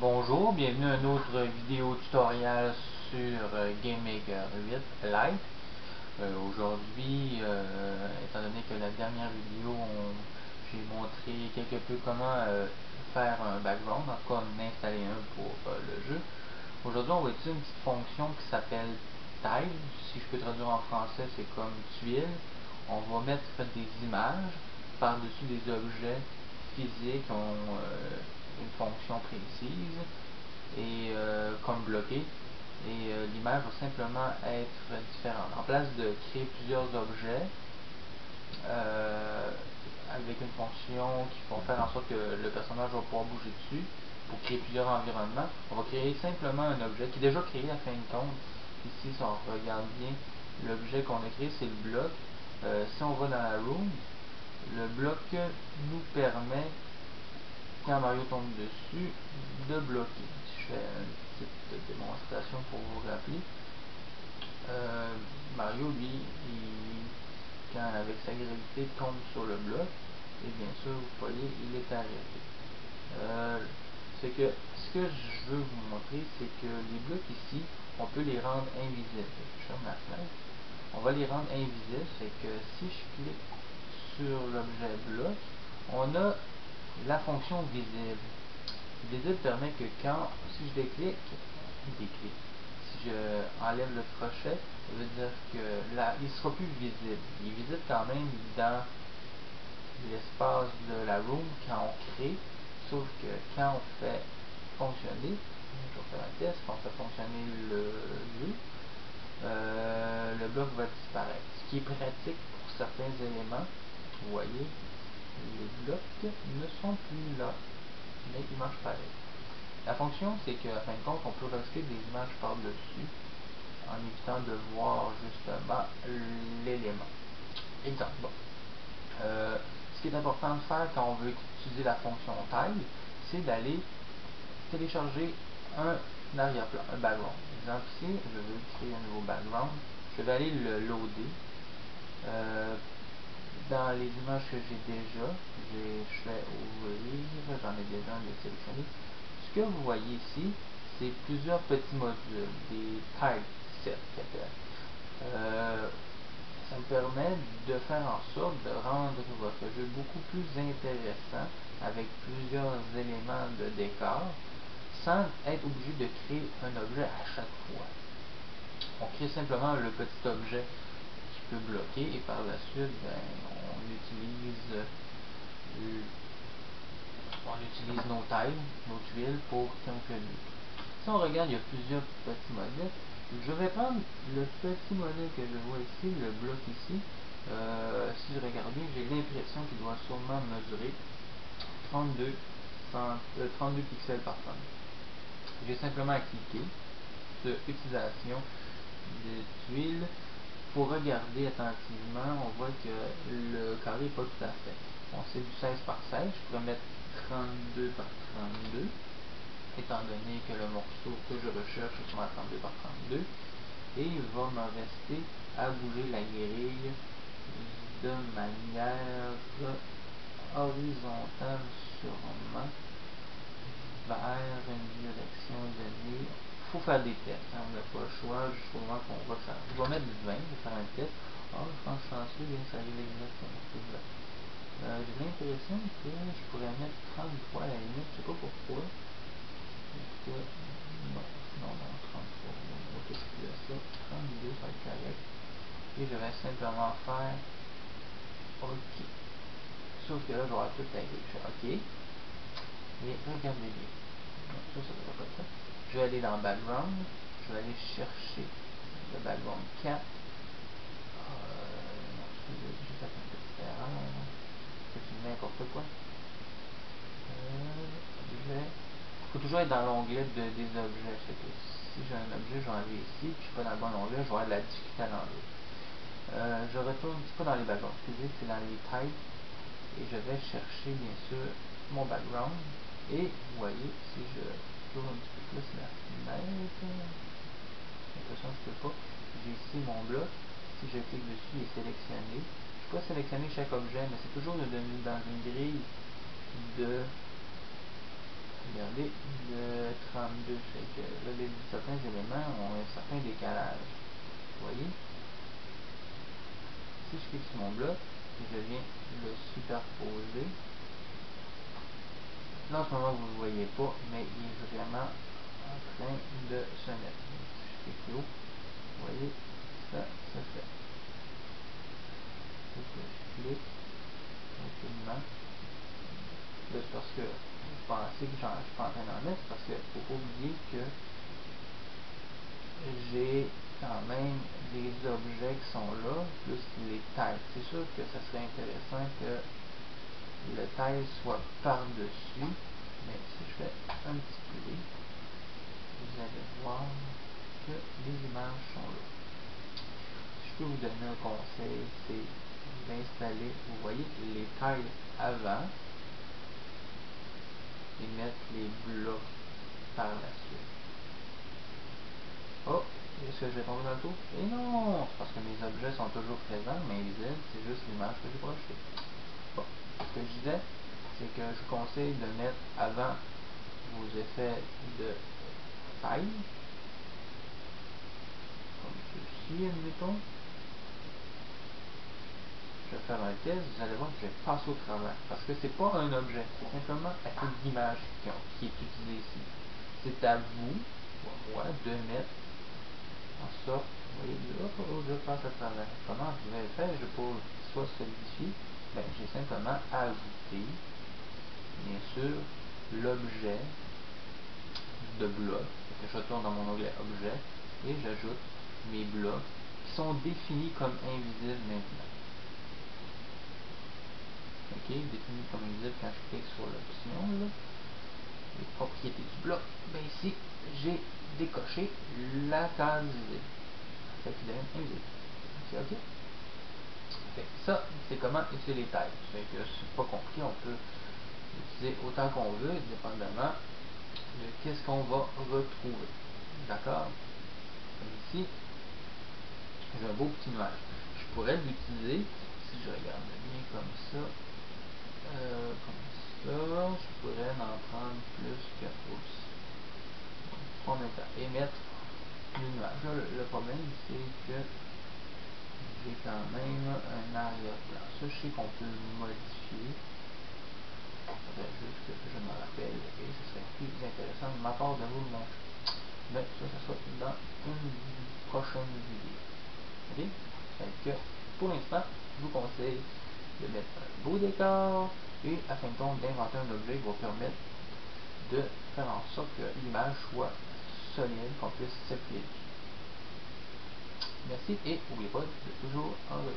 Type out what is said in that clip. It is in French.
Bonjour, bienvenue à une autre vidéo tutoriel sur GameMaker 8 Lite. Aujourd'hui, étant donné que la dernière vidéo, j'ai montré quelque peu comment faire un background, en tout cas en installer un pour le jeu. Aujourd'hui, on va utiliser une petite fonction qui s'appelle Tile. Si je peux traduire en français, c'est comme tuile. On va mettre des images par-dessus des objets physiques qui ont une fonction précise et comme bloqué, et l'image va simplement être différente. En place de créer plusieurs objets avec une fonction qui va faire en sorte que le personnage va pouvoir bouger dessus pour créer plusieurs environnements, on va créer simplement un objet qui est déjà créé à fin de compte. Ici, si on regarde bien, l'objet qu'on a créé, c'est le bloc. Si on va dans la room, le bloc nous permet, quand Mario tombe dessus, de bloquer. Si je fais une petite démonstration pour vous rappeler, Mario, lui, quand avec sa gravité tombe sur le bloc, et bien sûr, vous voyez, il est arrêté. Ce que je veux vous montrer, c'est que les blocs ici, on peut les rendre invisibles. Je ferme la fenêtre. On va les rendre invisibles, c'est que si je clique sur l'objet bloc, on a la fonction visible. Visible permet que si je déclic, si je enlève le crochet, ça veut dire que là, il sera plus visible. Il est visible quand même dans l'espace de la room quand on crée, sauf que quand on fait fonctionner, je vais faire un test, quand on fait fonctionner le jeu, le bloc va disparaître. Ce qui est pratique pour certains éléments. Vous voyez, les blocs ne sont plus là, mais ils marchent pareil. La fonction, c'est qu'à fin de compte, on peut rajouter des images par-dessus en évitant de voir justement l'élément. Exemple. Bon. Ce qui est important de faire quand on veut utiliser la fonction tile, c'est d'aller télécharger un arrière-plan, un background. Exemple ici, je veux créer un nouveau background. Je vais aller le loader. Dans les images que j'ai déjà, je fais ouvrir, j'en ai déjà un de sélectionné. Ce que vous voyez ici, c'est plusieurs petits modules, des tile sets qui appellent. Ça me permet de faire en sorte de rendre votre jeu beaucoup plus intéressant avec plusieurs éléments de décor sans être obligé de créer un objet à chaque fois. On crée simplement le petit objet qui peut bloquer et par la suite on utilise nos tiles, nos tuiles pour camoufler. Si on regarde, il y a plusieurs petits modèles. Je vais prendre le petit modèle que je vois ici, le bloc ici. Si je regarde bien, j'ai l'impression qu'il doit sûrement mesurer 32 pixels par 30. J'ai simplement à cliquer sur utilisation de tuiles. Pour regarder attentivement, on voit que le carré n'est pas tout à fait. Bon, c'est du 16 par 16. Je pourrais mettre 32 par 32. Étant donné que le morceau que je recherche est sur 32 par 32, et il va me rester à bouger la grille de manière horizontale sûrement vers une direction donnée. Il faut faire des tests, hein, on n'a pas le choix, sûrement qu'on va faire. Je vais mettre 20, je vais faire un test. Ah, je pense chanceux, bien ça arrive exactement. J'ai l'impression que je pourrais mettre 33 à la limite, je sais pas pourquoi. Non, 33, on va toucher plus à ça, 32, ça va être correct. Et je vais simplement faire OK. Sauf que là, je vais avoir toute la grille. Je fais OK. Et regardez bien. Non, ça ne va pas être ça. Je vais aller dans Background. Je vais aller chercher le background 4. Non, j'ai fait une petite erreur. C'est n'importe quoi. Il faut toujours être dans l'onglet des objets. C'est que si j'ai un objet, je vais enlever ici, puis je suis pas dans le bon onglet, je vais avoir de la difficulté à l'enlever. Je retourne un petit peu dans les backgrounds, excusez, c'est dans les types, et je vais chercher bien sûr mon background, et vous voyez, si je tourne un petit peu plus la fenêtre, j'ai l'impression que je peux pas, j'ai ici mon bloc, si je clique dessus, il est sélectionné. Je ne peux pas sélectionner chaque objet, mais c'est toujours dans une grille de regardez, le 32, c'est que là, certains éléments ont un certain décalage. Vous voyez? Si je clique sur mon bloc, et je viens le superposer, là en ce moment vous ne le voyez pas, mais il est vraiment en train de se mettre. Si je clique plus haut, vous voyez, ça se fait. Et que je clique tranquillement. Là, c'est parce que vous pensez que je suis pas en train d'en mettre, parce qu'il ne faut pas oublier que j'ai quand même des objets qui sont là, plus les tailles. C'est sûr que ça serait intéressant que le taille soit par-dessus, mais si je fais un petit peu, vous allez voir que les images sont là. Si je peux vous donner un conseil, c'est d'installer, vous voyez, les tailles avant et mettre les blocs par la suite. Oh, est-ce que je vais tomber dans le trou? Et non, c'est parce que mes objets sont toujours présents, mais invisibles, c'est juste l'image que j'ai projetée. Bon, ce que je disais, c'est que je vous conseille de mettre avant vos effets de taille, comme ceci, admettons. Je vais faire un test, vous allez voir que je vais passer au travers, parce que c'est pas un objet, c'est simplement à cause d'image qui est utilisée ici. C'est à vous, ou à moi, de mettre en sorte, vous voyez, je passe à travers. Comment je vais faire pour qu'il soit solidifié? Ben, j'ai simplement ajouté, bien sûr, l'objet de bloc. Je retourne dans mon onglet objet et j'ajoute mes blocs qui sont définis comme invisibles maintenant. Ok, défini comme invisible quand je clique sur l'option, les propriétés du bloc. Ben ici, j'ai décoché la case visible. Fait qu'il devient invisible. C'est ok. Fait que ça, c'est comment utiliser les tailles. Fait que c'est pas compliqué, on peut utiliser autant qu'on veut, dépendamment de qu'est-ce qu'on va retrouver. D'accord? Ici, j'ai un beau petit nuage. Je pourrais l'utiliser, si je regarde bien comme ça, je pourrais en prendre plus que aussi. En même temps, et mettre le nuage. Là, le problème, c'est que j'ai quand même un arrière-plan. Ça, je sais qu'on peut le modifier. Il faudrait juste que je me rappelle, et ce serait plus intéressant de ma part de vous le montrer. Mais ça sera dans une prochaine vidéo. Ok? Fait que, pour l'instant, je vous conseille de mettre un beau décor et, à fin de compte, d'inventer un objet qui va permettre de faire en sorte que l'image soit solide, qu'on puisse s'appuyer dessus. Merci et n'oubliez pas de toujours enregistrer.